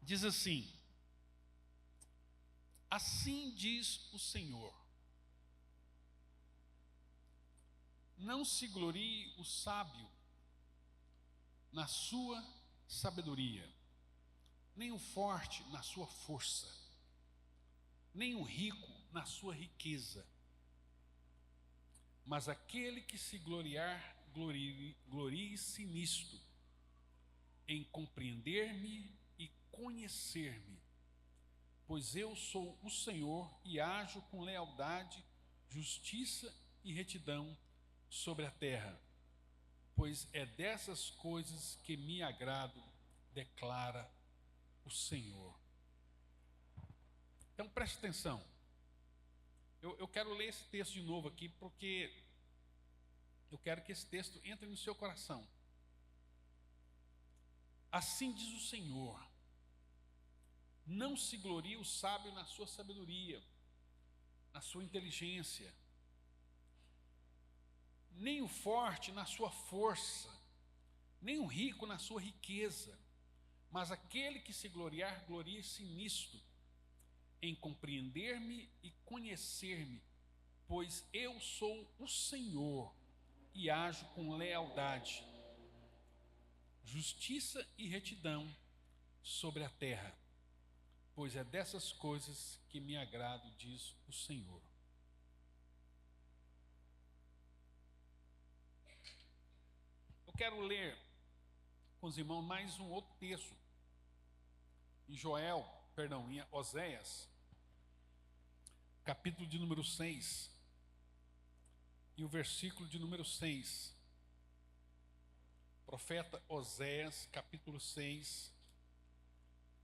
Diz assim: assim diz o Senhor, não se glorie o sábio na sua sabedoria, nem o forte na sua força, nem o rico na sua riqueza, mas aquele que se gloriar, glorie-se nisto, em compreender-me e conhecer-me, pois eu sou o Senhor e ajo com lealdade, justiça e retidão sobre a terra, pois é dessas coisas que me agrado, declara o Senhor. Então preste atenção, eu quero ler esse texto de novo aqui, porque eu quero que esse texto entre no seu coração. Assim diz o Senhor, não se glorie o sábio na sua sabedoria, na sua inteligência, nem o forte na sua força, nem o rico na sua riqueza, mas aquele que se gloriar, glorie-se nisto, em compreender-me e conhecer-me, pois eu sou o Senhor e ajo com lealdade, justiça e retidão sobre a terra, pois é dessas coisas que me agrado, diz o Senhor. Eu quero ler com os irmãos mais um outro texto, em Oséias, capítulo de número 6, e o versículo de número 6. Profeta Oséias, capítulo 6,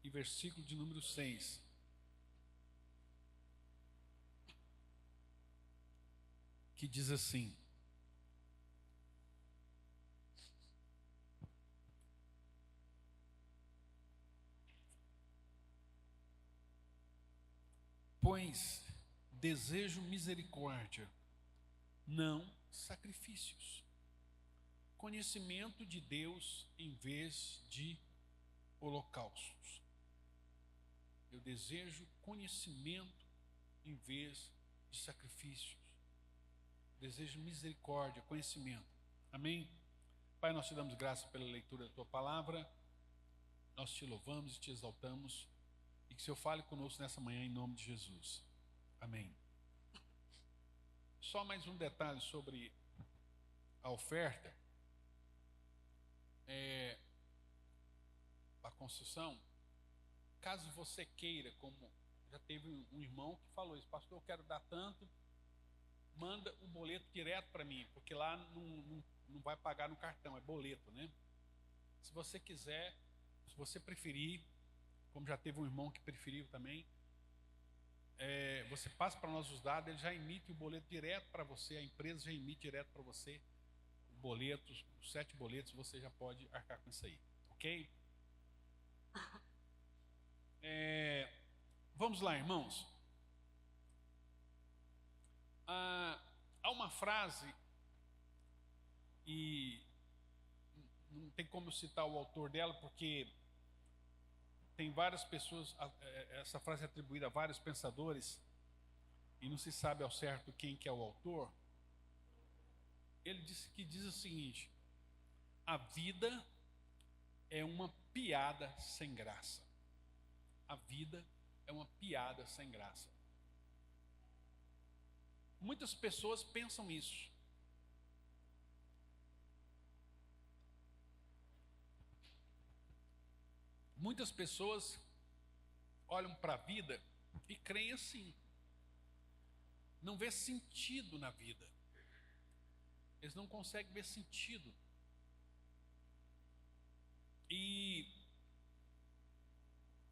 e versículo de número 6. Que diz assim: pois desejo misericórdia, não sacrifícios, conhecimento de Deus em vez de holocaustos. Eu desejo conhecimento em vez de sacrifícios. Desejo misericórdia, conhecimento. Amém? Pai, nós te damos graça pela leitura da tua palavra. Nós te louvamos e te exaltamos. E que o Senhor fale conosco nessa manhã em nome de Jesus. Amém. Só mais um detalhe sobre a oferta. A construção. Caso você queira, como já teve um irmão que falou isso: pastor, eu quero dar tanto, manda o boleto direto para mim, porque lá não vai pagar no cartão, é boleto, né? Se você quiser, se você preferir, como já teve um irmão que preferiu também, você passa para nós os dados, ele já emite o boleto direto para você, a empresa já emite direto para você o boleto, os 7 boletos, você já pode arcar com isso aí, ok? Vamos lá, irmãos. Há uma frase, e não tem como eu citar o autor dela, porque tem várias pessoas, essa frase é atribuída a vários pensadores, e não se sabe ao certo quem que é o autor. Ele diz o seguinte: a vida é uma piada sem graça. A vida é uma piada sem graça. Muitas pessoas pensam isso. Muitas pessoas olham para a vida e creem assim. Não vê sentido na vida. Eles não conseguem ver sentido. E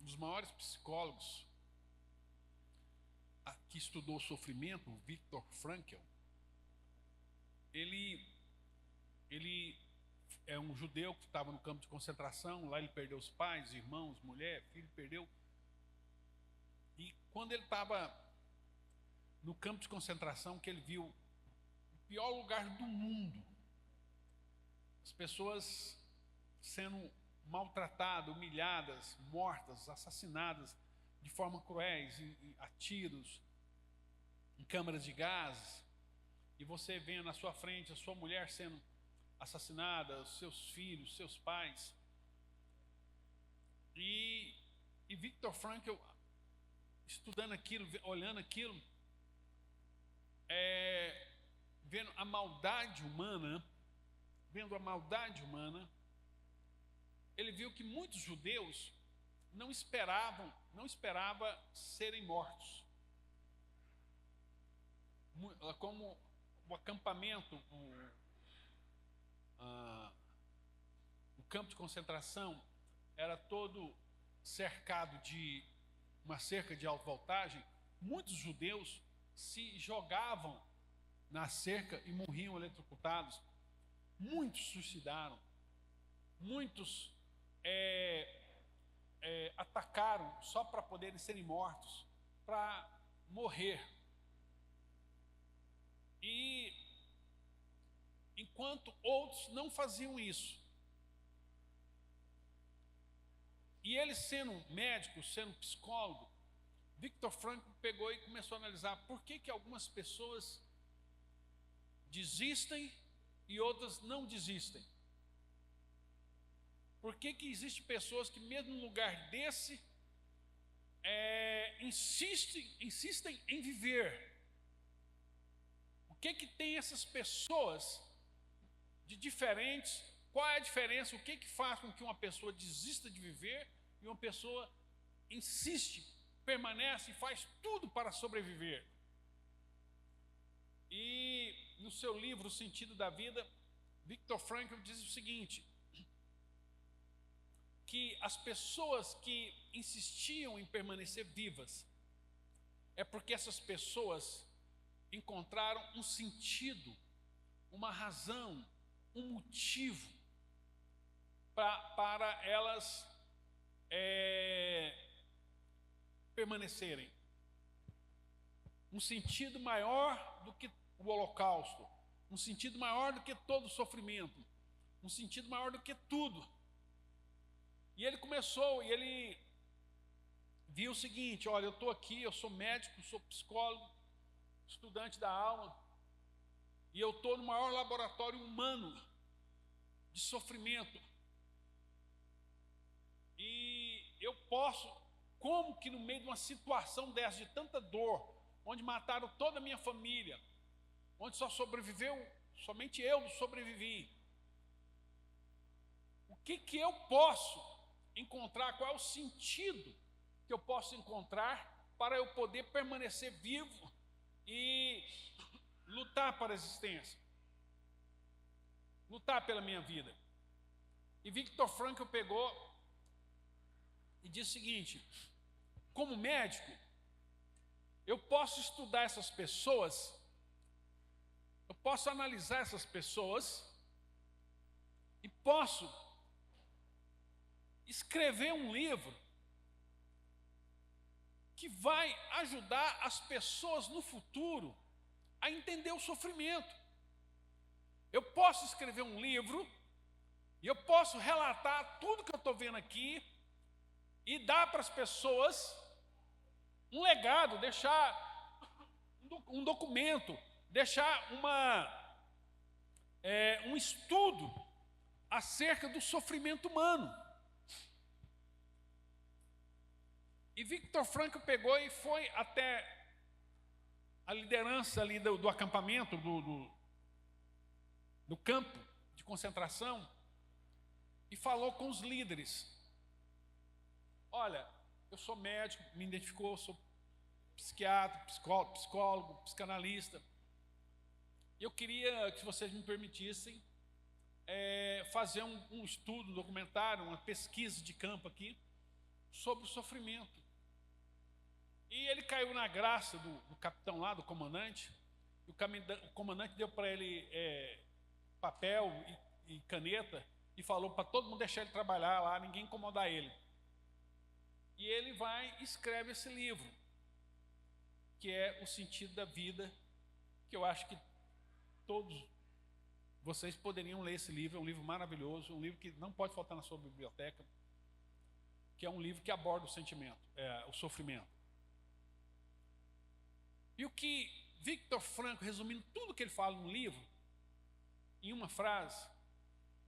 um dos maiores psicólogos que estudou o sofrimento, o Viktor Frankl, ele é um judeu que estava no campo de concentração. Lá ele perdeu os pais, irmãos, mulher, filho, perdeu. E quando ele estava no campo de concentração, que ele viu o pior lugar do mundo, as pessoas sendo maltratadas, humilhadas, mortas, assassinadas de forma cruéis, a tiros, em câmaras de gás, e você vendo na sua frente a sua mulher sendo assassinada, os seus filhos, seus pais. E Viktor Frankl, estudando aquilo, olhando aquilo, vendo a maldade humana, ele viu que muitos judeus não esperavam serem mortos. Como o acampamento, o campo de concentração era todo cercado de uma cerca de alta voltagem, muitos judeus se jogavam na cerca e morriam eletrocutados. Muitos suicidaram, muitos atacaram só para poderem serem mortos, para morrer. E enquanto outros não faziam isso. E ele, sendo médico, sendo psicólogo, Viktor Frankl pegou e começou a analisar por que algumas pessoas desistem e outras não desistem. Por que existem pessoas que mesmo num lugar desse insistem em viver? O que tem essas pessoas de diferentes? Qual é a diferença? O que faz com que uma pessoa desista de viver e uma pessoa insiste, permanece e faz tudo para sobreviver? E no seu livro O Sentido da Vida, Viktor Frankl diz o seguinte, que as pessoas que insistiam em permanecer vivas é porque essas pessoas encontraram um sentido, uma razão, um motivo para elas permanecerem. Um sentido maior do que o holocausto, um sentido maior do que todo o sofrimento, um sentido maior do que tudo. E ele começou, e ele viu o seguinte, olha, eu estou aqui, eu sou médico, sou psicólogo, estudante da alma, e eu estou no maior laboratório humano de sofrimento. E eu posso, como que no meio de uma situação dessa, de tanta dor, onde mataram toda a minha família, onde só sobreviveu, somente eu sobrevivi, o que eu posso encontrar, qual é o sentido que eu posso encontrar para eu poder permanecer vivo e lutar para a existência, lutar pela minha vida? E Viktor Frankl pegou e disse o seguinte, como médico, eu posso estudar essas pessoas, eu posso analisar essas pessoas e posso escrever um livro que vai ajudar as pessoas no futuro a entender o sofrimento. Eu posso escrever um livro e eu posso relatar tudo que eu estou vendo aqui e dar para as pessoas um legado, deixar um documento, deixar um estudo acerca do sofrimento humano. E Viktor Frankl pegou e foi até a liderança ali do acampamento, do campo de concentração, e falou com os líderes. Olha, eu sou médico, me identificou, sou psiquiatra, psicólogo, psicanalista. E eu queria que vocês me permitissem fazer um estudo, um documentário, uma pesquisa de campo aqui sobre o sofrimento. E ele caiu na graça do capitão lá, do comandante, e o comandante deu para ele papel e caneta e falou para todo mundo deixar ele trabalhar lá, ninguém incomodar ele. E ele vai e escreve esse livro, que é O Sentido da Vida, que eu acho que todos vocês poderiam ler esse livro, é um livro maravilhoso, um livro que não pode faltar na sua biblioteca, que é um livro que aborda o sentimento, o sofrimento. E o que Viktor Frankl, resumindo tudo que ele fala no livro, em uma frase,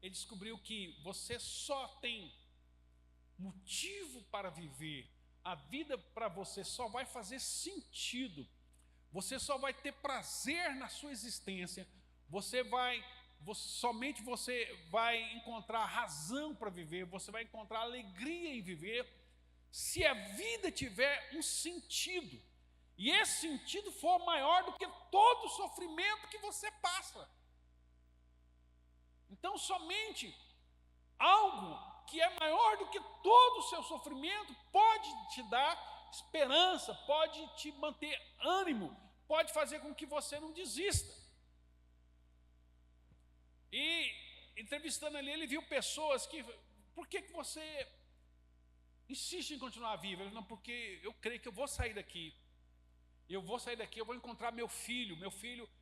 ele descobriu que você só tem motivo para viver, a vida para você só vai fazer sentido, você só vai ter prazer na sua existência, somente você vai encontrar razão para viver, você vai encontrar alegria em viver, se a vida tiver um sentido, e esse sentido for maior do que todo o sofrimento que você passa. Então, somente algo que é maior do que todo o seu sofrimento pode te dar esperança, pode te manter ânimo, pode fazer com que você não desista. E entrevistando ali, ele viu pessoas que, por que você insiste em continuar vivo? Ele, não, porque eu creio que eu vou sair daqui. Eu vou encontrar meu filho,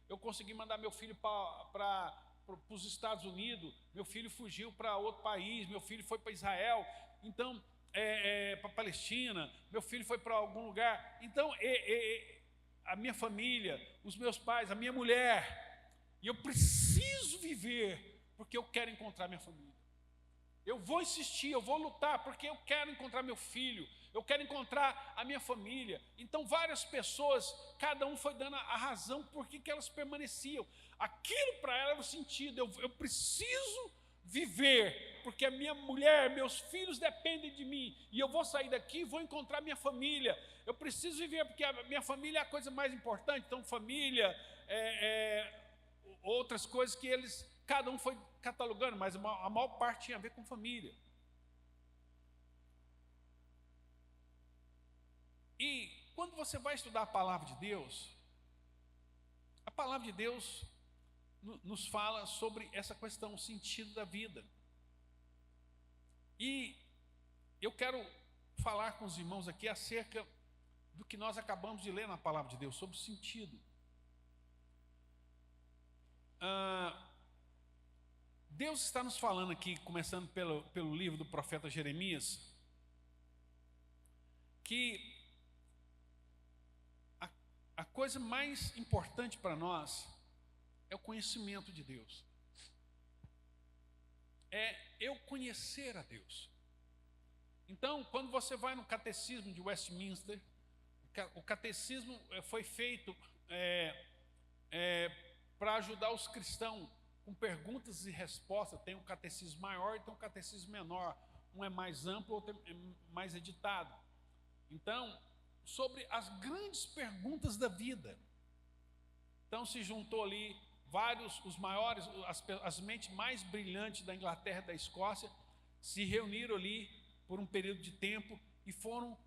eu consegui mandar meu filho para os Estados Unidos, meu filho fugiu para outro país, meu filho foi para Israel, então, para a Palestina, meu filho foi para algum lugar, então, a minha família, os meus pais, a minha mulher, e eu preciso viver, porque eu quero encontrar minha família. Eu vou insistir, eu vou lutar, porque eu quero encontrar meu filho, eu quero encontrar a minha família. Então várias pessoas, cada um foi dando a razão por que elas permaneciam. Aquilo para ela era o sentido, eu preciso viver, porque a minha mulher, meus filhos dependem de mim, e eu vou sair daqui e vou encontrar minha família. Eu preciso viver, porque a minha família é a coisa mais importante. Então família, outras coisas que cada um foi catalogando, mas a maior parte tinha a ver com família. E quando você vai estudar a palavra de Deus nos fala sobre essa questão, o sentido da vida. E eu quero falar com os irmãos aqui acerca do que nós acabamos de ler na palavra de Deus, sobre o sentido. Deus está nos falando aqui, começando pelo livro do profeta Jeremias, que a coisa mais importante para nós é o conhecimento de Deus. É eu conhecer a Deus. Então, quando você vai no catecismo de Westminster, o catecismo foi feito para ajudar os cristãos com perguntas e respostas. Tem um catecismo maior e tem um catecismo menor. Um é mais amplo, outro é mais editado. Então, sobre as grandes perguntas da vida. Então se juntou ali os maiores, as mentes mais brilhantes da Inglaterra e da Escócia, se reuniram ali por um período de tempo e foram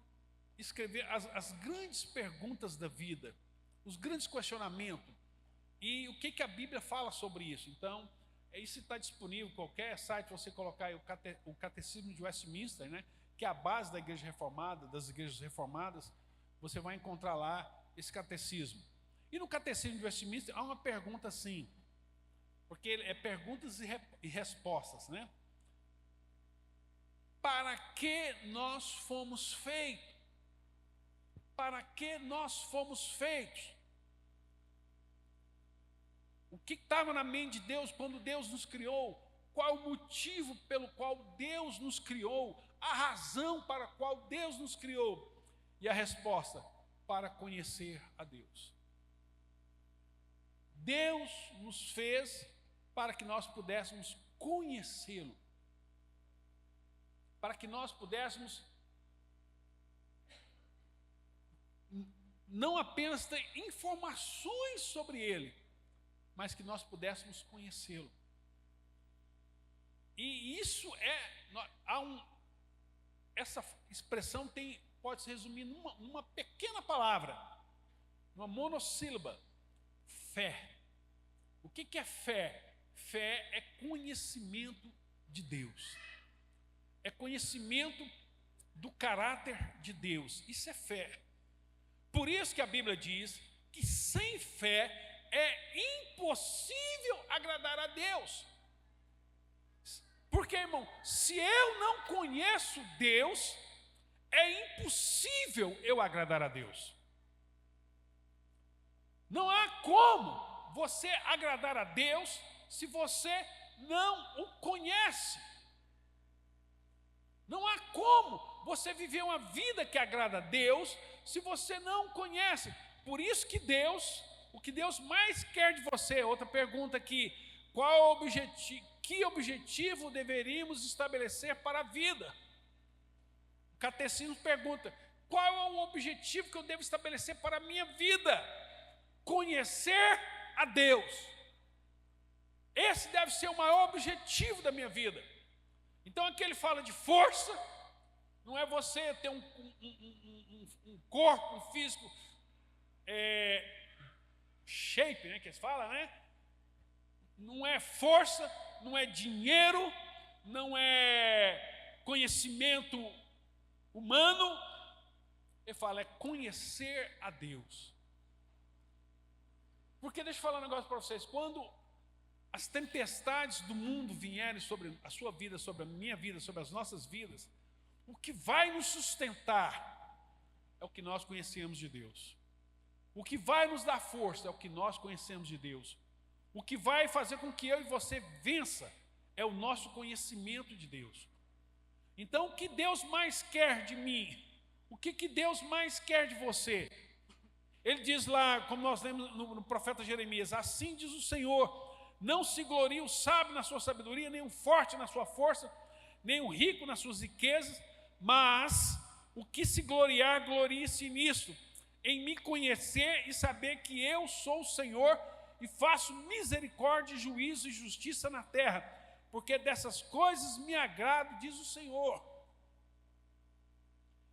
escrever as grandes perguntas da vida, os grandes questionamentos. E o que a Bíblia fala sobre isso? Então, isso está disponível em qualquer site, você colocar aí o Catecismo de Westminster, né, que é a base da Igreja Reformada, das igrejas reformadas, você vai encontrar lá esse catecismo. E no Catecismo de Westminster há uma pergunta assim, porque é perguntas e respostas, né? Para que nós fomos feitos? Para que nós fomos feitos? O que estava na mente de Deus quando Deus nos criou? Qual o motivo pelo qual Deus nos criou? A razão para a qual Deus nos criou? E a resposta: para conhecer a Deus. Deus nos fez para que nós pudéssemos conhecê-lo, para que nós pudéssemos não apenas ter informações sobre ele, mas que nós pudéssemos conhecê-lo. E isso essa expressão pode se resumir numa pequena palavra, numa monossílaba: fé. O que é fé? Fé é conhecimento de Deus, é conhecimento do caráter de Deus. Isso é fé. Por isso que a Bíblia diz que sem fé é impossível agradar a Deus. Porque, irmão, se eu não conheço Deus, é impossível eu agradar a Deus. Não há como você agradar a Deus se você não o conhece. Não há como você viver uma vida que agrada a Deus se você não o conhece. Por isso que Deus, o que Deus mais quer de você, outra pergunta aqui, que objetivo deveríamos estabelecer para a vida? O catecismo pergunta, qual é o objetivo que eu devo estabelecer para a minha vida? Conhecer a Deus. Esse deve ser o maior objetivo da minha vida. Então aqui ele fala de força, não é você ter um corpo, um físico shape, né, que eles falam, né? Não é força, não é dinheiro, não é conhecimento humano. Ele fala, é conhecer a Deus. Porque deixa eu falar um negócio para vocês, quando as tempestades do mundo vierem sobre a sua vida, sobre a minha vida, sobre as nossas vidas, o que vai nos sustentar é o que nós conhecemos de Deus. O que vai nos dar força é o que nós conhecemos de Deus. O que vai fazer com que eu e você vença é o nosso conhecimento de Deus. Então, o que Deus mais quer de mim? O que Deus mais quer de você? Ele diz lá, como nós lemos no profeta Jeremias, assim diz o Senhor, não se glorie o sábio na sua sabedoria, nem o forte na sua força, nem o rico nas suas riquezas, mas o que se gloriar, glorie-se nisto, em me conhecer e saber que eu sou o Senhor e faço misericórdia, juízo e justiça na terra, porque dessas coisas me agrado, diz o Senhor.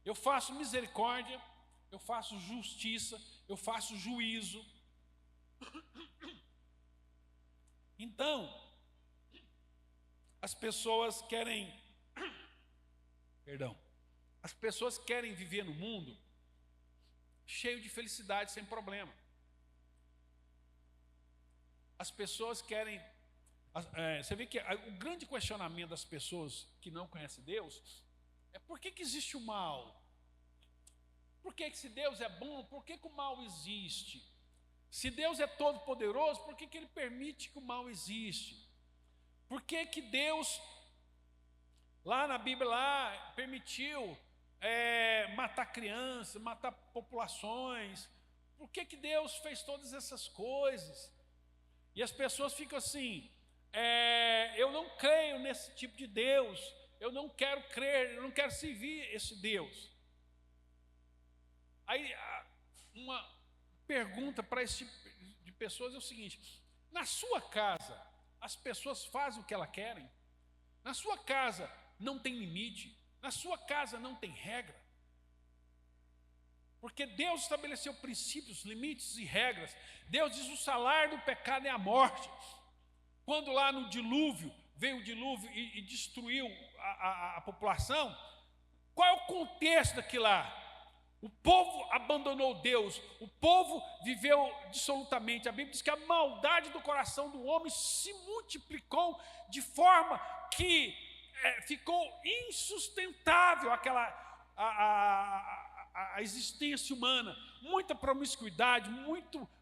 Eu faço misericórdia, eu faço justiça, eu faço juízo. Então, as pessoas querem viver no mundo cheio de felicidade, sem problema. As pessoas querem... você vê que o grande questionamento das pessoas que não conhecem Deus é por que existe o mal? Por que se Deus é bom, por que o mal existe? Se Deus é todo poderoso, por que Ele permite que o mal existe? Por que Deus, lá na Bíblia, lá, permitiu matar crianças, matar populações? Por que Deus fez todas essas coisas? E as pessoas ficam assim, eu não creio nesse tipo de Deus, eu não quero crer, eu não quero servir esse Deus. Aí, uma pergunta para esse tipo de pessoas é o seguinte, na sua casa, as pessoas fazem o que elas querem? Na sua casa não tem limite? Na sua casa não tem regra? Porque Deus estabeleceu princípios, limites e regras. Deus diz o salário do pecado é a morte. Quando lá no dilúvio, veio o dilúvio e destruiu a população, qual é o contexto daquilo lá? O povo abandonou Deus, o povo viveu dissolutamente. A Bíblia diz que a maldade do coração do homem se multiplicou de forma que ficou insustentável a existência humana. Muita promiscuidade,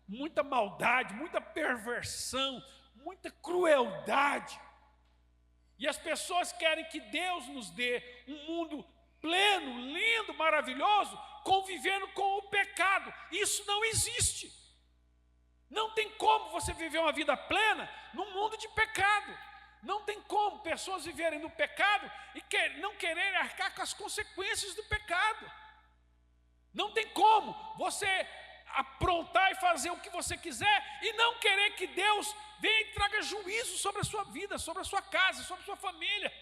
muita maldade, muita perversão, muita crueldade. E as pessoas querem que Deus nos dê um mundo pleno, lindo, maravilhoso, convivendo com o pecado. Isso não existe. Não tem como você viver uma vida plena num mundo de pecado. Não tem como pessoas viverem no pecado e não quererem arcar com as consequências do pecado. Não tem como você aprontar e fazer o que você quiser e não querer que Deus venha e traga juízo sobre a sua vida, sobre a sua casa, sobre a sua família.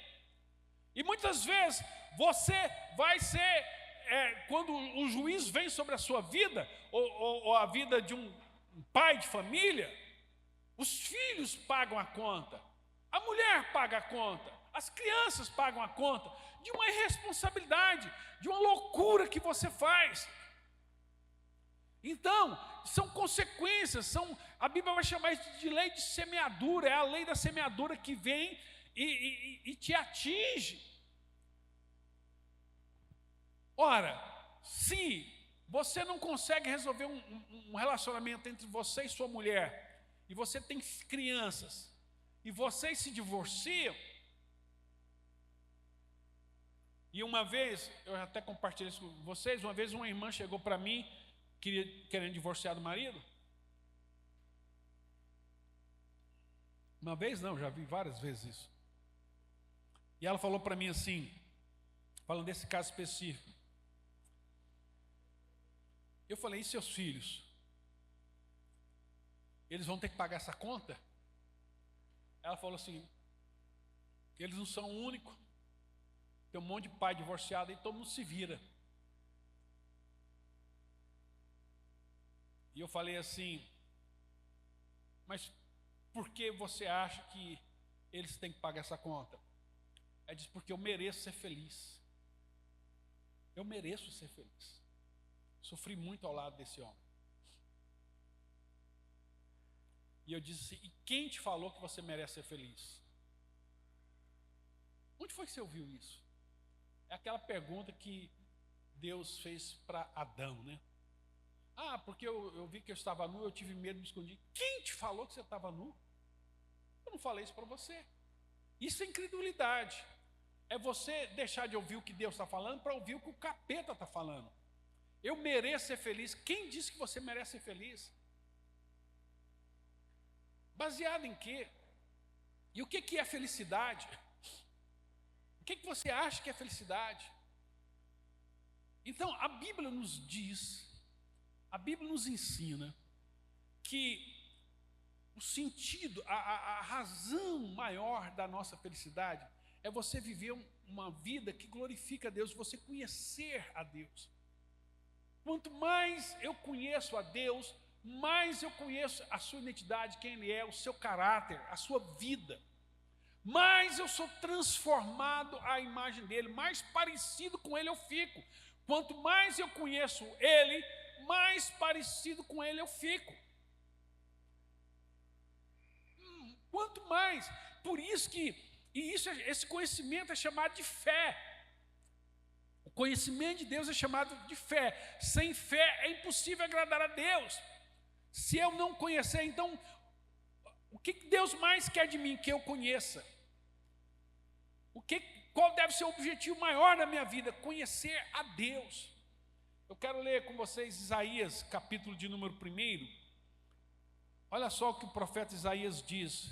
E muitas vezes você vai ser, quando o juízo vem sobre a sua vida, ou a vida de um pai de família, os filhos pagam a conta, a mulher paga a conta, as crianças pagam a conta de uma irresponsabilidade, de uma loucura que você faz. Então, são consequências, a Bíblia vai chamar isso de lei de semeadura, é a lei da semeadura que vem e te atinge. Ora, se você não consegue resolver um relacionamento entre você e sua mulher, e você tem crianças, e vocês se divorciam, e uma vez, eu até compartilhei isso com vocês, uma vez uma irmã chegou para mim, querendo divorciar do marido. Uma vez não, já vi várias vezes isso. E ela falou para mim assim, falando desse caso específico. Eu falei, e seus filhos? Eles vão ter que pagar essa conta? Ela falou assim, eles não são o único. Tem um monte de pai divorciado e todo mundo se vira. E eu falei assim, mas por que você acha que eles têm que pagar essa conta? Ela disse, porque eu mereço ser feliz. Eu mereço ser feliz. Sofri muito ao lado desse homem. E eu disse assim, e quem te falou que você merece ser feliz? Onde foi que você ouviu isso? É aquela pergunta que Deus fez para Adão, né? Ah, porque eu vi que eu estava nu, eu tive medo, me escondi. Quem te falou que você estava nu? Eu não falei isso para você. Isso é incredulidade. É você deixar de ouvir o que Deus está falando para ouvir o que o capeta está falando. Eu mereço ser feliz. Quem disse que você merece ser feliz? Baseado em quê? E o que é felicidade? O que você acha que é felicidade? Então, a Bíblia nos diz, a Bíblia nos ensina que o sentido, a razão maior da nossa felicidade é você viver uma vida que glorifica a Deus, você conhecer a Deus. Quanto mais eu conheço a Deus, mais eu conheço a sua identidade, quem Ele é, o seu caráter, a sua vida. Mais eu sou transformado à imagem dEle, mais parecido com Ele eu fico. Quanto mais eu conheço Ele, mais parecido com Ele eu fico. Quanto mais, por isso que, esse conhecimento é chamado de fé. O conhecimento de Deus é chamado de fé. Sem fé é impossível agradar a Deus. Se eu não conhecer, então, o que Deus mais quer de mim? Que eu conheça. Qual deve ser o objetivo maior da minha vida? Conhecer a Deus. Eu quero ler com vocês Isaías, capítulo de número 1. Olha só o que o profeta Isaías diz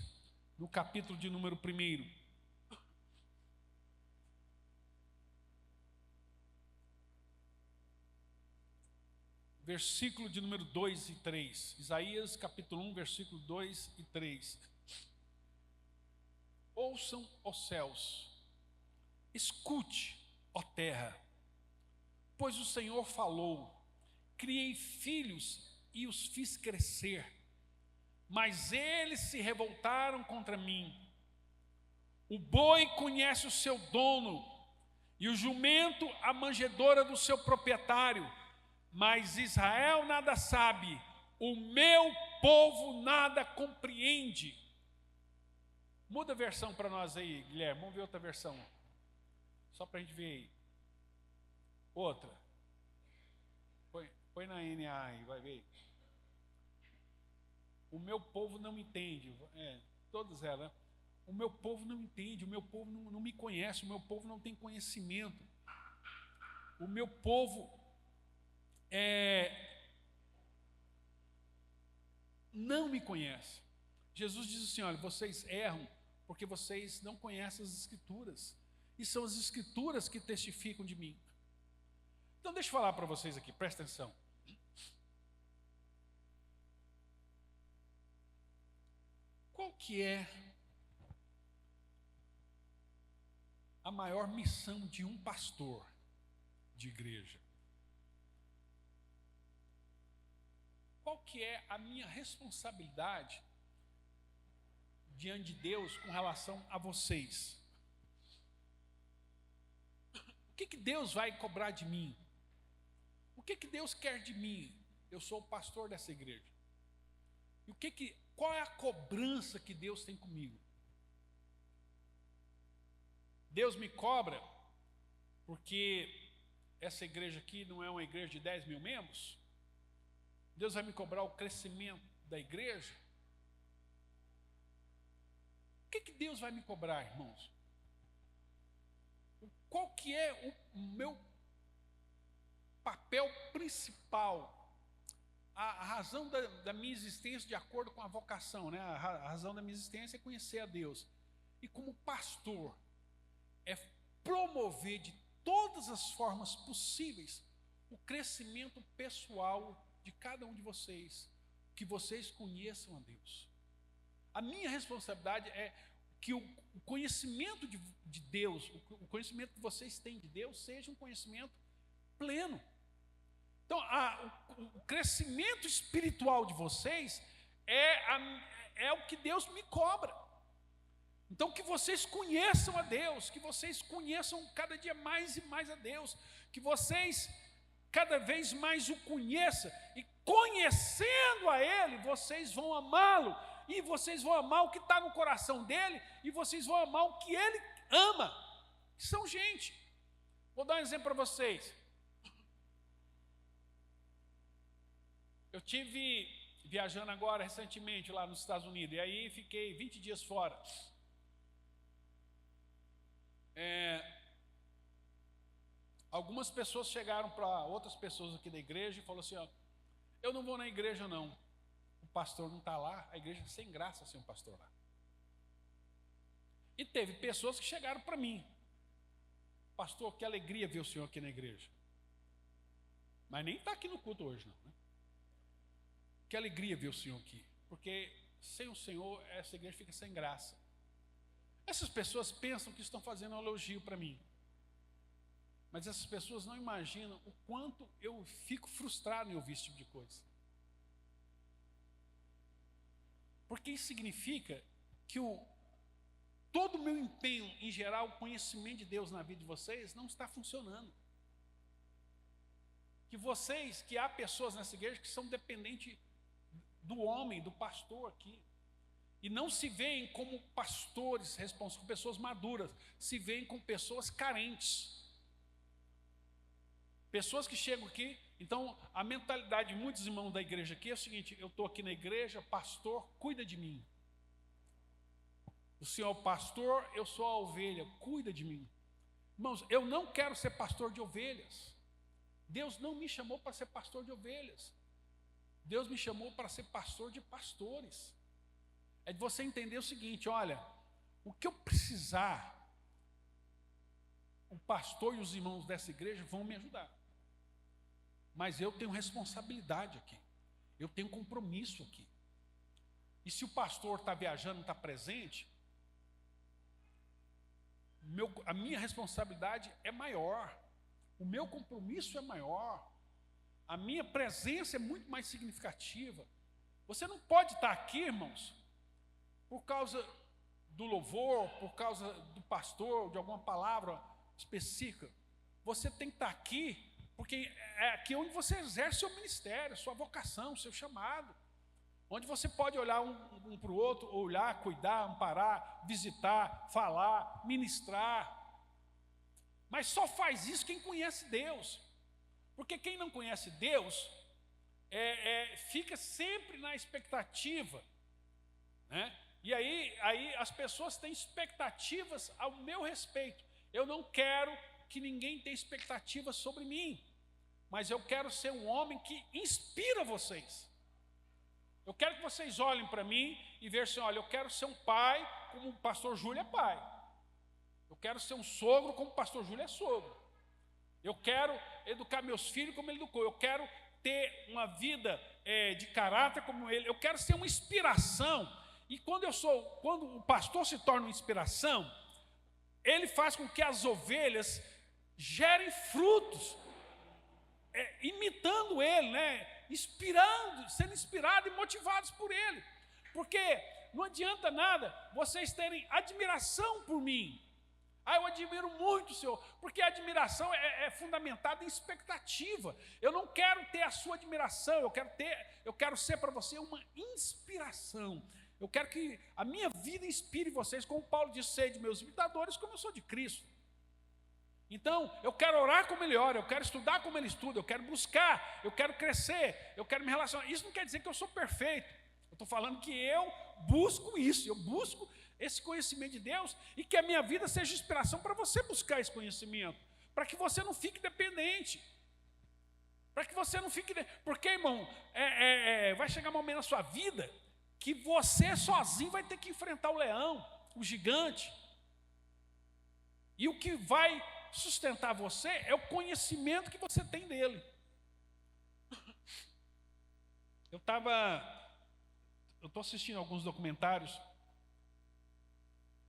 no capítulo de número 1. Versículo de número 2 e 3. Isaías capítulo 1, versículo 2 e 3. Ouçam, ó céus, escute, ó terra, pois o Senhor falou, criei filhos e os fiz crescer, mas eles se revoltaram contra mim. O boi conhece o seu dono, e o jumento a manjedoura do seu proprietário, mas Israel nada sabe, o meu povo nada compreende. Muda a versão para nós aí, Guilherme, vamos ver outra versão. Só para a gente ver aí. Outra. Põe na NA aí, vai ver. O meu povo não me entende. Todas elas. O meu povo não entende, o meu povo não me conhece, o meu povo não tem conhecimento. O meu povo não me conhece. Jesus diz assim, olha, vocês erram porque vocês não conhecem as Escrituras. E são as Escrituras que testificam de mim. Então deixa eu falar para vocês aqui, presta atenção. Qual que é a maior missão de um pastor de igreja? Qual que é a minha responsabilidade diante de Deus com relação a vocês? O que Deus vai cobrar de mim? O que Deus quer de mim? Eu sou o pastor dessa igreja. E qual é a cobrança que Deus tem comigo? Deus me cobra porque essa igreja aqui não é uma igreja de 10 mil membros? Deus vai me cobrar o crescimento da igreja? O que Deus vai me cobrar, irmãos? Qual que é o meu papel principal? A razão da minha existência de acordo com a vocação, né? A razão da minha existência é conhecer a Deus. E como pastor, é promover de todas as formas possíveis o crescimento pessoal de cada um de vocês, que vocês conheçam a Deus. A minha responsabilidade é que o conhecimento de Deus, o conhecimento que vocês têm de Deus, seja um conhecimento pleno. Então, o crescimento espiritual de vocês é o que Deus me cobra. Então, que vocês conheçam a Deus, que vocês conheçam cada dia mais e mais a Deus, que vocês cada vez mais o conheçam, e conhecendo a Ele, vocês vão amá-lo, e vocês vão amar o que está no coração dEle, e vocês vão amar o que Ele ama. São gente. Vou dar um exemplo para vocês. Eu tive viajando agora recentemente lá nos Estados Unidos, e aí fiquei 20 dias fora. Algumas pessoas chegaram para outras pessoas aqui da igreja e falaram assim, ó, eu não vou na igreja não, o pastor não está lá, a igreja é sem graça sem um pastor lá. E teve pessoas que chegaram para mim, pastor, que alegria ver o senhor aqui na igreja, mas nem está aqui no culto hoje não, né? Que alegria ver o senhor aqui, porque sem o senhor essa igreja fica sem graça. Essas pessoas pensam que estão fazendo um elogio para mim, mas essas pessoas não imaginam o quanto eu fico frustrado em ouvir esse tipo de coisa. Porque isso significa que todo o meu empenho em gerar o conhecimento de Deus na vida de vocês não está funcionando. Que há pessoas nessa igreja que são dependentes do homem, do pastor aqui. E não se veem como pastores responsáveis, com pessoas maduras, se veem como pessoas carentes. Pessoas que chegam aqui, então a mentalidade de muitos irmãos da igreja aqui é o seguinte, eu estou aqui na igreja, pastor, cuida de mim. O senhor é o pastor, eu sou a ovelha, cuida de mim. Irmãos, eu não quero ser pastor de ovelhas. Deus não me chamou para ser pastor de ovelhas. Deus me chamou para ser pastor de pastores. É de você entender o seguinte, olha, o que eu precisar, o pastor e os irmãos dessa igreja vão me ajudar. Mas eu tenho responsabilidade aqui, eu tenho compromisso aqui. E se o pastor está viajando, não está presente, a minha responsabilidade é maior, o meu compromisso é maior, a minha presença é muito mais significativa. Você não pode estar aqui, irmãos, por causa do louvor, por causa do pastor, de alguma palavra específica. Você tem que estar aqui, porque é aqui onde você exerce seu ministério, sua vocação, seu chamado. Onde você pode olhar um para o outro, olhar, cuidar, amparar, visitar, falar, ministrar. Mas só faz isso quem conhece Deus. Porque quem não conhece Deus, fica sempre na expectativa, né? E aí as pessoas têm expectativas ao meu respeito. Eu não quero que ninguém tenha expectativas sobre mim, mas eu quero ser um homem que inspira vocês. Eu quero que vocês olhem para mim e vejam assim, olha, eu quero ser um pai como o pastor Júlio é pai. Eu quero ser um sogro como o pastor Júlio é sogro. Eu quero educar meus filhos como ele educou. Eu quero ter uma vida de caráter como ele. Eu quero ser uma inspiração. E quando o pastor se torna uma inspiração, ele faz com que as ovelhas gerem frutos, imitando ele, né? Sendo inspirados e motivados por ele. Porque não adianta nada vocês terem admiração por mim, Eu admiro muito o Senhor, porque a admiração é fundamentada em expectativa. Eu não quero ter a sua admiração, eu quero ser para você uma inspiração. Eu quero que a minha vida inspire vocês, como Paulo disse, sede meus imitadores, como eu sou de Cristo. Então, eu quero orar como ele ora, eu quero estudar como ele estuda, eu quero buscar, eu quero crescer, eu quero me relacionar. Isso não quer dizer que eu sou perfeito. Eu estou falando que eu busco isso, eu busco esse conhecimento de Deus e que a minha vida seja inspiração para você buscar esse conhecimento, para que você não fique dependente, para que você não fique... Porque, irmão, vai chegar um momento na sua vida que você sozinho vai ter que enfrentar o leão, o gigante, e o que vai sustentar você é o conhecimento que você tem dele. Eu estou assistindo alguns documentários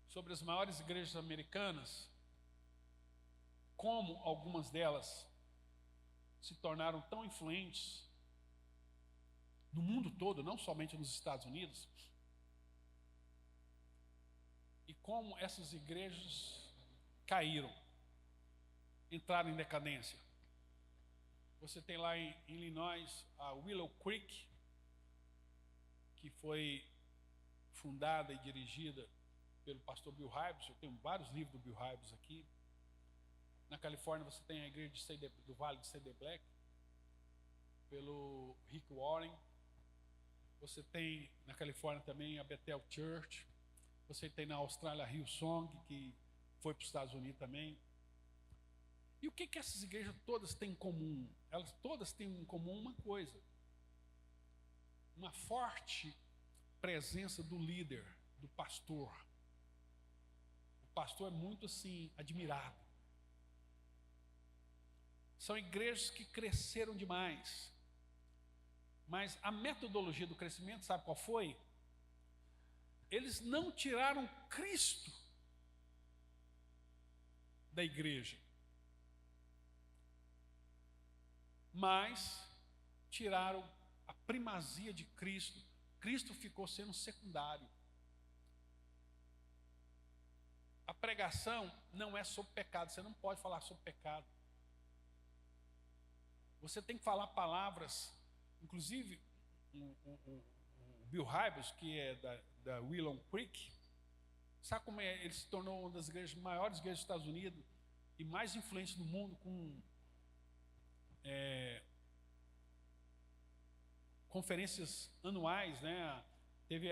sobre as maiores igrejas americanas, como algumas delas se tornaram tão influentes no mundo todo, não somente nos Estados Unidos, e como essas igrejas caíram, entraram em decadência. Você tem lá em Illinois a Willow Creek, que foi fundada e dirigida pelo pastor Bill Hybels. Eu tenho vários livros do Bill Hybels aqui. Na Califórnia você tem a igreja do Vale de Cedar Black, pelo Rick Warren. Você tem na Califórnia também a Bethel Church. Você tem na Austrália a Hillsong, que foi para os Estados Unidos também. E o que essas igrejas todas têm em comum? Elas todas têm em comum uma coisa: uma forte presença do líder, do pastor. O pastor é muito assim, admirado. São igrejas que cresceram demais. Mas a metodologia do crescimento, sabe qual foi? Eles não tiraram Cristo da igreja, mas tiraram a primazia de Cristo. Cristo ficou sendo secundário. A pregação não é sobre pecado, você não pode falar sobre pecado. Você tem que falar palavras, inclusive o Bill Hybels, que é da Willow Creek, sabe como ele se tornou uma das maiores igrejas dos Estados Unidos e mais influentes do mundo, com conferências anuais, né? Teve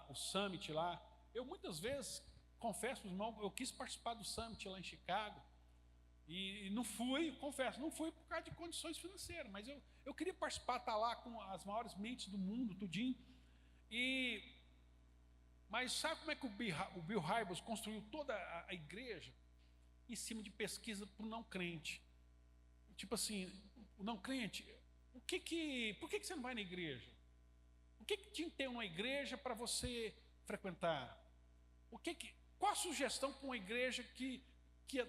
o Summit lá. Eu muitas vezes, confesso, irmão, eu quis participar do Summit lá em Chicago e não fui, confesso, não fui por causa de condições financeiras, mas eu queria participar, estar lá com as maiores mentes do mundo, tudinho. Mas sabe como é que o Bill Hybels construiu toda a igreja? Em cima de pesquisa para o não crente. Tipo assim, o não crente, por que você não vai na igreja? O que tinha que ter uma igreja para você frequentar? Qual a sugestão para uma igreja que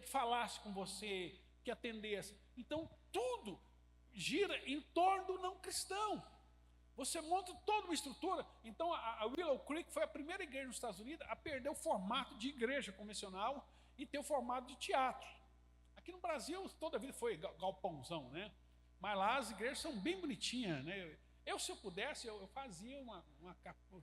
falasse com você, que atendesse? Então, tudo gira em torno do não cristão. Você monta toda uma estrutura. Então, a Willow Creek foi a primeira igreja nos Estados Unidos a perder o formato de igreja convencional e ter o formato de teatro. Aqui no Brasil, toda a vida foi galpãozão, né? Mas lá as igrejas são bem bonitinhas, né? Se eu pudesse, eu fazia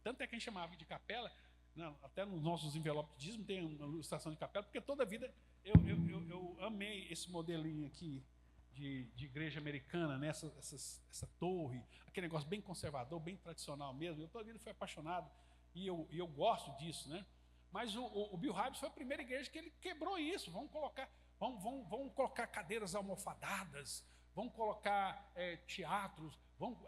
tanto é que a gente chamava de capela, não, até nos nossos envelopes de dízimo tem uma ilustração de capela, porque toda a vida eu amei esse modelinho aqui de igreja americana, né? Essa torre, aquele negócio bem conservador, bem tradicional mesmo. Eu toda a vida fui apaixonado e eu gosto disso, né? Mas o Bill Hybels foi a primeira igreja que ele quebrou isso. Vamos colocar cadeiras almofadadas, vamos colocar teatros, vamos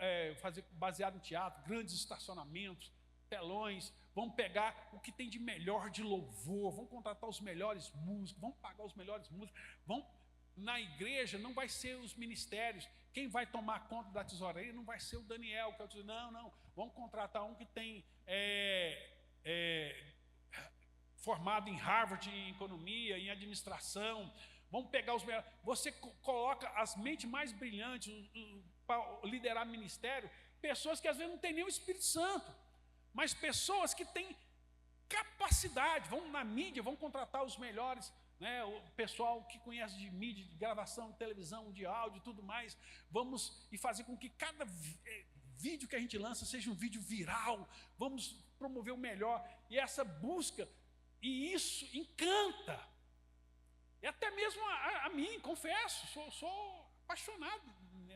fazer baseado em teatro, grandes estacionamentos, telões, vamos pegar o que tem de melhor de louvor, vamos contratar os melhores músicos, vamos pagar os melhores músicos, na igreja não vai ser os ministérios, quem vai tomar conta da tesouraria não vai ser o Daniel, que eu digo, não, vamos contratar um que tem formado em Harvard em economia, em administração, vamos pegar os melhores. Você coloca as mentes mais brilhantes para liderar ministério, pessoas que às vezes não têm nem o Espírito Santo, mas pessoas que têm capacidade. Vamos na mídia, vamos contratar os melhores né, o pessoal que conhece de mídia, de gravação, de televisão, de áudio e tudo mais, vamos e fazer com que cada vídeo que a gente lança seja um vídeo viral, vamos promover o melhor, e essa busca, e isso encanta, e até mesmo a mim, confesso, sou apaixonado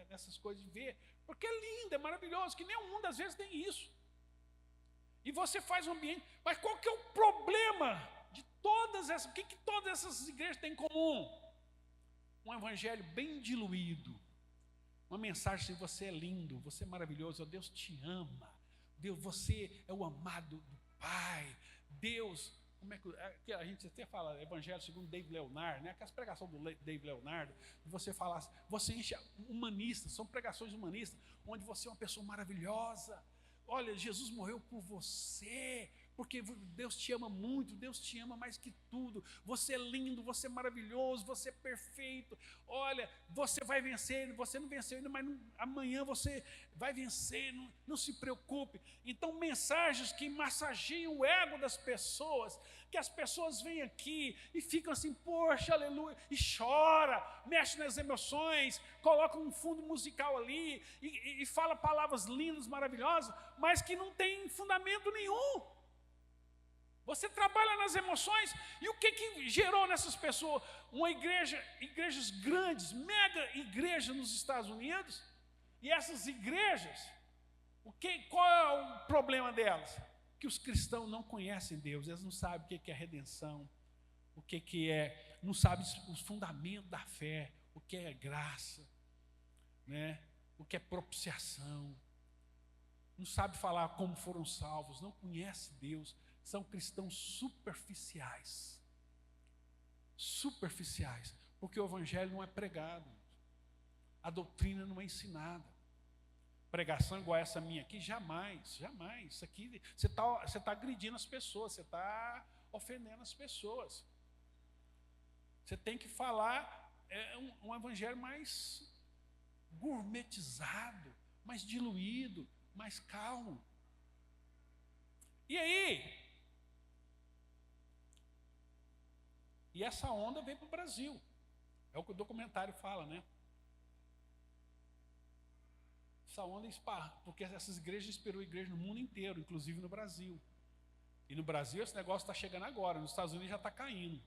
nessas coisas de ver, porque é lindo, é maravilhoso, que nenhum mundo às vezes tem isso, e você faz um ambiente, mas qual que é o problema de todas essas, o que todas essas igrejas têm em comum? Um evangelho bem diluído, uma mensagem assim: você é lindo, você é maravilhoso, Deus te ama, Deus, você é o amado do Pai, Deus, como é que a gente até fala, evangelho segundo David Leonard, né? Aquelas pregações do David Leonard, você fala, você enche humanistas, são pregações humanistas, onde você é uma pessoa maravilhosa, olha, Jesus morreu por você, porque Deus te ama muito, Deus te ama mais que tudo, você é lindo, você é maravilhoso, você é perfeito, olha, você vai vencer, você não venceu ainda, mas amanhã você vai vencer, não se preocupe. Então, mensagens que massageiam o ego das pessoas, que as pessoas vêm aqui e ficam assim, poxa, aleluia, e chora, mexe nas emoções, coloca um fundo musical ali, e fala palavras lindas, maravilhosas, mas que não tem fundamento nenhum. Você trabalha nas emoções, e o que gerou nessas pessoas? Uma igrejas grandes, mega igrejas nos Estados Unidos, e essas igrejas, qual é o problema delas? Que os cristãos não conhecem Deus, eles não sabem o que é redenção, o que é, não sabem os fundamentos da fé, o que é graça, né? O que é propiciação, não sabe falar como foram salvos, não conhece Deus. São cristãos superficiais, porque o evangelho não é pregado, a doutrina não é ensinada. Pregação igual essa minha aqui, jamais, isso aqui, você está agredindo as pessoas, você está ofendendo as pessoas. Você tem que falar um evangelho mais gourmetizado, mais diluído, mais calmo. E aí, e essa onda veio para o Brasil. É o que o documentário fala, né? Essa onda porque essas igrejas inspirou igrejas no mundo inteiro, inclusive no Brasil. E no Brasil esse negócio está chegando agora, nos Estados Unidos já está caindo.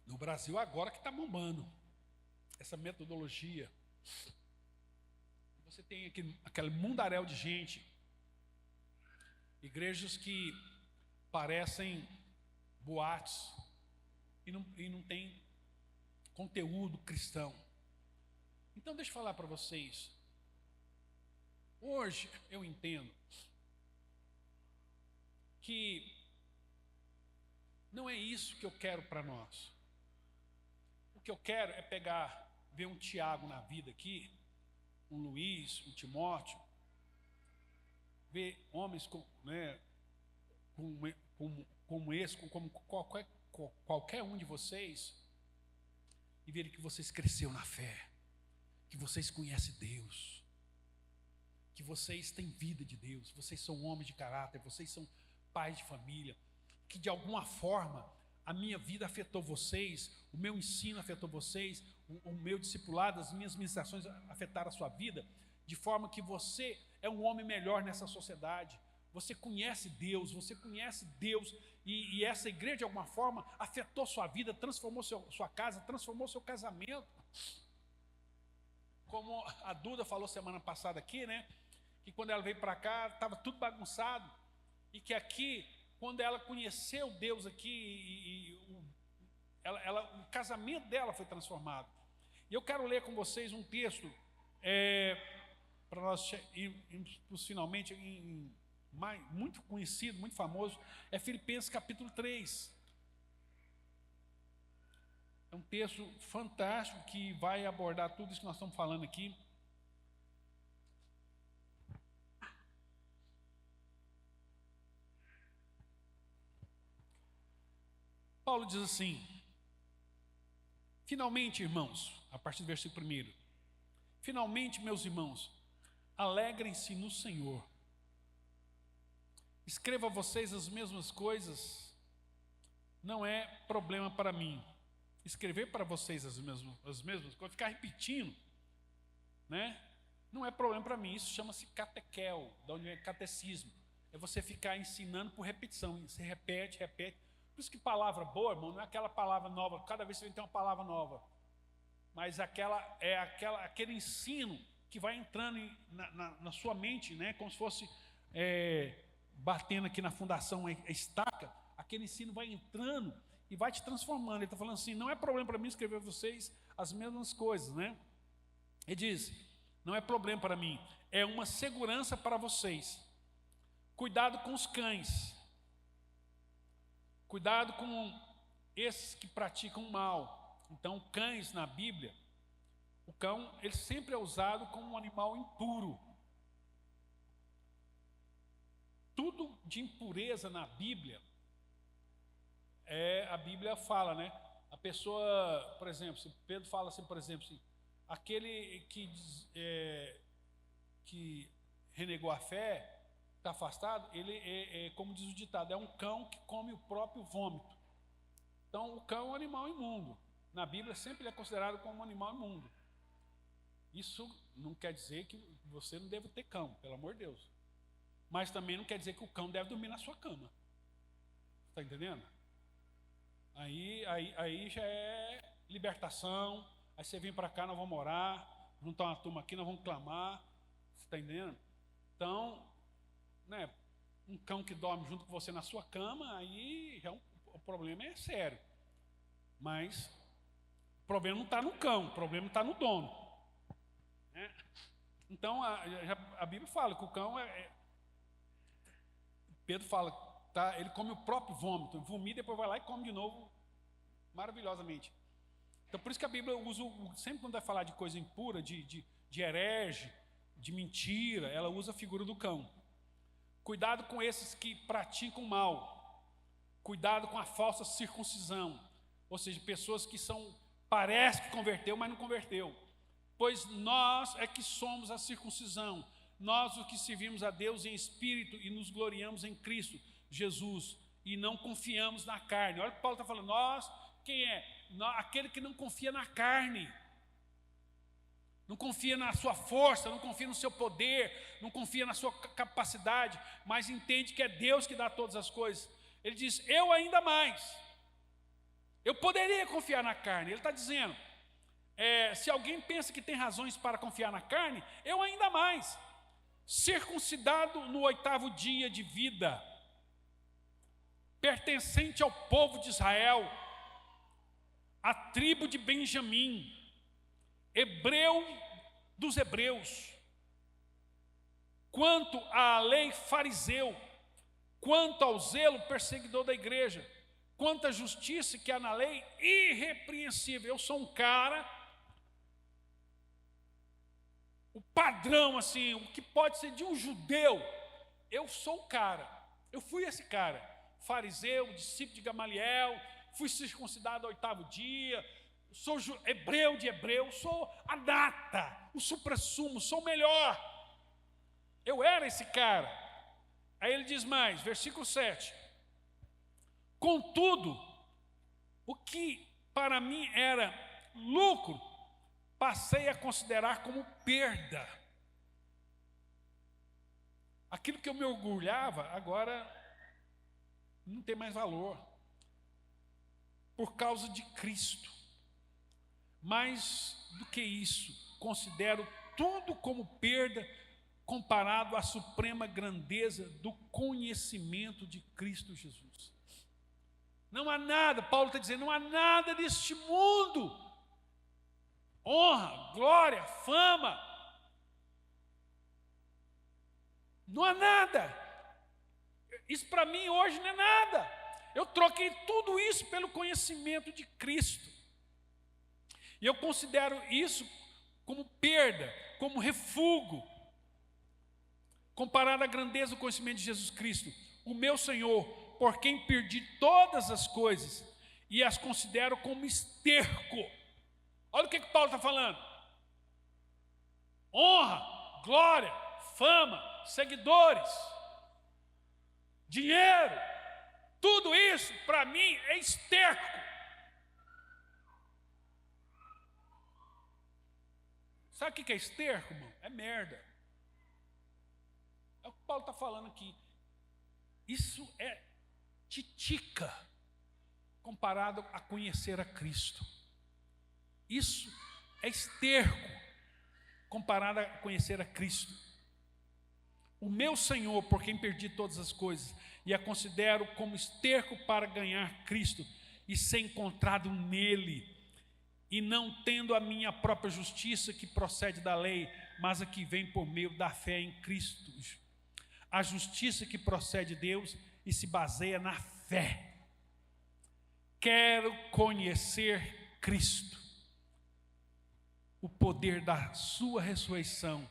No Brasil agora que está bombando essa metodologia. Você tem aquele mundaréu de gente, igrejas que parecem boates e não tem conteúdo cristão. Então deixa eu falar para vocês, hoje eu entendo que não é isso que eu quero para nós. O que eu quero é ver um Tiago na vida aqui, um Luiz, um Timóteo, ver homens como esse, como qualquer um de vocês, e ver que vocês cresceram na fé, que vocês conhecem Deus, que vocês têm vida de Deus, vocês são homens de caráter, vocês são pais de família, que de alguma forma a minha vida afetou vocês, o meu ensino afetou vocês, o meu discipulado, as minhas ministrações afetaram a sua vida, de forma que você é um homem melhor nessa sociedade, você conhece Deus, e essa igreja de alguma forma afetou sua vida, transformou sua casa, transformou seu casamento. Como a Duda falou semana passada aqui, né? Que quando ela veio para cá, estava tudo bagunçado, e que aqui, quando ela conheceu Deus aqui, o casamento dela foi transformado. E eu quero ler com vocês um texto, para nós irmos finalmente, muito conhecido, muito famoso, é Filipenses capítulo 3. É um texto fantástico que vai abordar tudo isso que nós estamos falando aqui. Paulo diz assim: finalmente, irmãos, a partir do versículo 1, finalmente, meus irmãos, alegrem-se no Senhor. escreva a vocês as mesmas coisas, não é problema para mim. Escrever para vocês as mesmas coisas, ficar repetindo, né? Não é problema para mim. Isso chama-se catequel, da onde vem catecismo. É você ficar ensinando por repetição. Você repete, repete. Por isso que palavra boa, irmão, não é aquela palavra nova. Cada vez você tem uma palavra nova. Mas aquele ensino que vai entrando na sua mente, né? Como se fosse batendo aqui na fundação a estaca. Aquele ensino vai entrando e vai te transformando. Ele está falando assim, não é problema para mim escrever a vocês as mesmas coisas, né? Ele diz, não é problema para mim, é uma segurança para vocês. Cuidado com os cães. Cuidado com esses que praticam mal. Então, cães na Bíblia, o cão, ele sempre é usado como um animal impuro. Tudo de impureza na Bíblia, a Bíblia fala, né? A pessoa, por exemplo, se Pedro fala assim, por exemplo, assim, aquele que renegou a fé, está afastado, ele como diz o ditado, é um cão que come o próprio vômito. Então, o cão é um animal imundo. Na Bíblia, sempre ele é considerado como um animal imundo. Isso não quer dizer que você não deve ter cão, pelo amor de Deus. Mas também não quer dizer que o cão deve dormir na sua cama. Está entendendo? Aí já é libertação. Aí você vem para cá, nós vamos orar, juntar uma turma aqui, nós vamos clamar. Você está entendendo? Então, né, um cão que dorme junto com você na sua cama, aí já o problema é sério. Mas o problema não está no cão, o problema está no dono. Né? Então, a Bíblia fala que o cão Pedro fala, tá, ele come o próprio vômito, vomita e depois vai lá e come de novo, maravilhosamente. Então, por isso que a Bíblia usa, sempre quando vai falar de coisa impura, de herege, de mentira, ela usa a figura do cão. Cuidado com esses que praticam mal. Cuidado com a falsa circuncisão. Ou seja, pessoas que parece que converteu, mas não converteu. Pois nós é que somos a circuncisão. Nós os que servimos a Deus em espírito e nos gloriamos em Cristo Jesus. E não confiamos na carne. Olha o que Paulo está falando. Nós, quem é? Aquele que não confia na carne. Não confia na sua força, não confia no seu poder, não confia na sua capacidade, mas entende que é Deus que dá todas as coisas. Ele diz, eu ainda mais. Eu poderia confiar na carne. Ele está dizendo, se alguém pensa que tem razões para confiar na carne, eu ainda mais. Circuncidado no 8º dia de vida, pertencente ao povo de Israel, a tribo de Benjamim, hebreu dos hebreus, quanto à lei fariseu, quanto ao zelo perseguidor da igreja, quanto à justiça que há na lei, irrepreensível. Eu sou um cara, o padrão assim, o que pode ser de um judeu, eu sou o cara, eu fui esse cara, fariseu, discípulo de Gamaliel, fui circuncidado ao 8º dia, sou hebreu de hebreu, sou a nata, o suprassumo, sou o melhor. Eu era esse cara. Aí ele diz mais, versículo 7. Contudo, o que para mim era lucro, passei a considerar como perda. Aquilo que eu me orgulhava, agora não tem mais valor. Por causa de Cristo. Mais do que isso, considero tudo como perda comparado à suprema grandeza do conhecimento de Cristo Jesus. Não há nada, Paulo está dizendo, não há nada neste mundo, honra, glória, fama, não há nada. Isso para mim hoje não é nada. Eu troquei tudo isso pelo conhecimento de Cristo. E eu considero isso como perda, como refúgio, comparado à grandeza do conhecimento de Jesus Cristo, o meu Senhor, por quem perdi todas as coisas e as considero como esterco. Olha o que Paulo está falando. Honra, glória, fama, seguidores, dinheiro, tudo isso para mim é esterco. Sabe o que é esterco, irmão? É merda. É o que Paulo está falando aqui. Isso é titica comparado a conhecer a Cristo. Isso é esterco comparado a conhecer a Cristo. O meu Senhor, por quem perdi todas as coisas, e a considero como esterco para ganhar Cristo e ser encontrado nele, e não tendo a minha própria justiça que procede da lei, mas a que vem por meio da fé em Cristo. A justiça que procede de Deus e se baseia na fé. Quero conhecer Cristo, o poder da sua ressurreição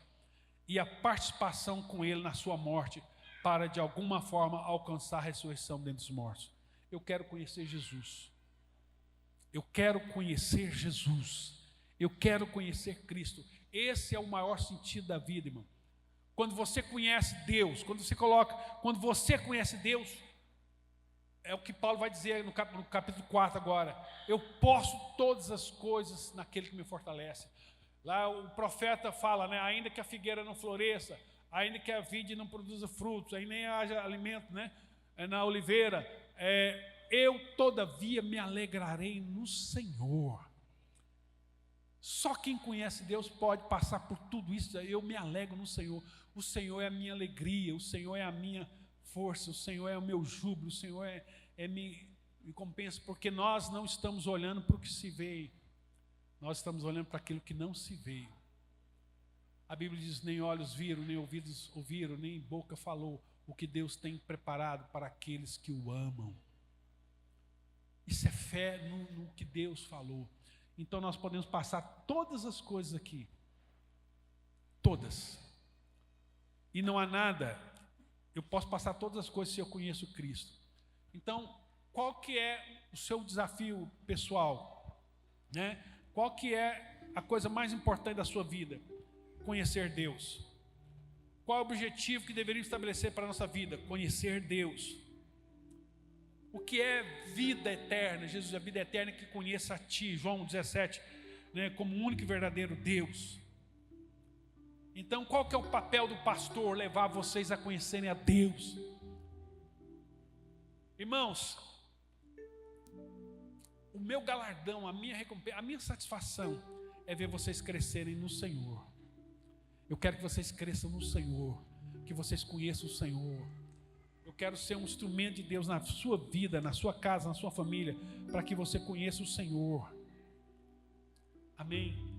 e a participação com Ele na sua morte, para de alguma forma alcançar a ressurreição dentre os mortos. Eu quero conhecer Jesus. Eu quero conhecer Jesus. Eu quero conhecer Cristo. Esse é o maior sentido da vida, irmão. Quando você conhece Deus, quando você conhece Deus, é o que Paulo vai dizer no capítulo 4 agora. Eu posso todas as coisas naquele que me fortalece. Lá o profeta fala, né? Ainda que a figueira não floresça, ainda que a vide não produza frutos, ainda nem haja alimento, né? Na oliveira, eu todavia me alegrarei no Senhor. Só quem conhece Deus pode passar por tudo isso. Eu me alegro no Senhor. O Senhor é a minha alegria, o Senhor é a minha força, o Senhor é o meu júbilo, o Senhor me compensa, porque nós não estamos olhando para o que se vê, nós estamos olhando para aquilo que não se vê. A Bíblia diz: nem olhos viram, nem ouvidos ouviram, nem boca falou o que Deus tem preparado para aqueles que o amam. Isso é fé no que Deus falou. Então nós podemos passar todas as coisas aqui, todas, e não há nada. Eu posso passar todas as coisas se eu conheço Cristo. Então, qual que é o seu desafio pessoal, né? Qual que é a coisa mais importante da sua vida? Conhecer Deus. Qual é o objetivo que deveríamos estabelecer para a nossa vida? Conhecer Deus. O que é vida eterna? Jesus, a vida eterna é que conheça a Ti, João 17, né, como o único e verdadeiro Deus. Então, qual que é o papel do pastor? Levar vocês a conhecerem a Deus. Irmãos, o meu galardão, a minha recompensa, a minha satisfação é ver vocês crescerem no Senhor. Eu quero que vocês cresçam no Senhor, que vocês conheçam o Senhor. Eu quero ser um instrumento de Deus na sua vida, na sua casa, na sua família, para que você conheça o Senhor. Amém.